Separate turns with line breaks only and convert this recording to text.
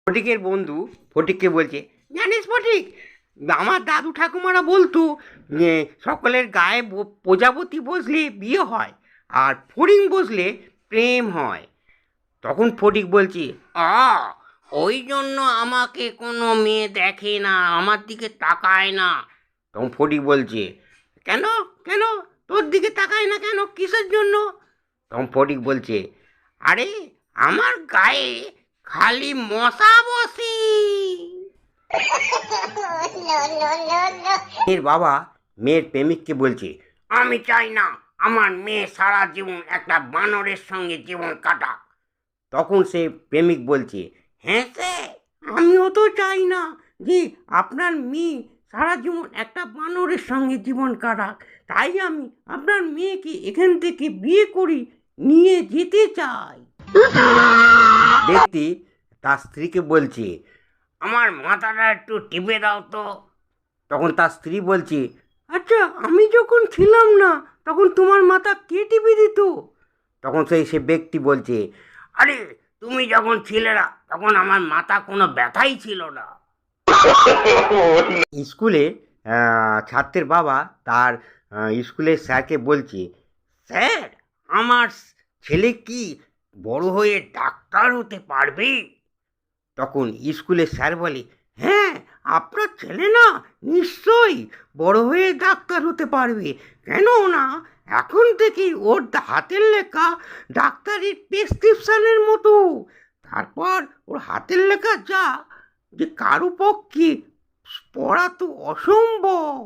ফটিকের বন্ধু ফটিককে বলছে, জানিস ফটিক, আমার দাদু ঠাকুমারা বলতো সকলের গায়ে প্রজাপতি বসলে বিয়ে হয় আর ফড়িং বসলে প্রেম হয়। তখন ফটিক বলছে, ওই জন্য আমাকে কোনো মেয়ে দেখে না, আমার দিকে তাকায় না। তখন ফটিক বলছে, কেন কেন তোর দিকে তাকায় না কেন, কিসের জন্য? তখন ফটিক বলছে, আরে আমার গায়ে খালি মশা বসে। মেয়ের বাবা মেয়ের প্রেমিককে বলছে, আমি চাই না আমার মেয়ে সারা জীবন একটা বানরের সঙ্গে জীবন কাটাক। তখন সে প্রেমিক বলছে, হ্যাঁ স্যার, আমিও তো চাই না যে আপনার মেয়ে সারা জীবন একটা বানরের সঙ্গে জীবন কাটাক। তাই আমি আপনার মেয়েকে এখান থেকে বিয়ে করি নিয়ে যেতে চাই। ব্যক্তি তার স্ত্রীকে বলছে, আমার মাথাটা একটু টিপে দাও তো। তখন তার স্ত্রী বলছে, আচ্ছা আমি যখন ছিলাম না তখন তোমার মাথা কে টিপে দিত? তখন সে ব্যক্তি বলছে, আরে তুমি যখন ছিলে না তখন আমার মাথা কোনো ব্যথাই ছিল না। স্কুলে ছাত্রের বাবা তার স্কুলের স্যারকে বলছে, স্যার আমার ছেলে কি বড় হয়ে ডাক্তার হতে পারবে? তখন স্কুলের স্যার বলে, হ্যাঁ আপনার ছেলে না নিশ্চয়ই বড় হয়ে ডাক্তার হতে পারবে, কেন না এখন থেকেই ওর হাতের লেখা ডাক্তারির প্রেসক্রিপশনের মতো। তারপর ওর হাতের লেখা যা, যে কারো পক্ষে পড়া তো অসম্ভব।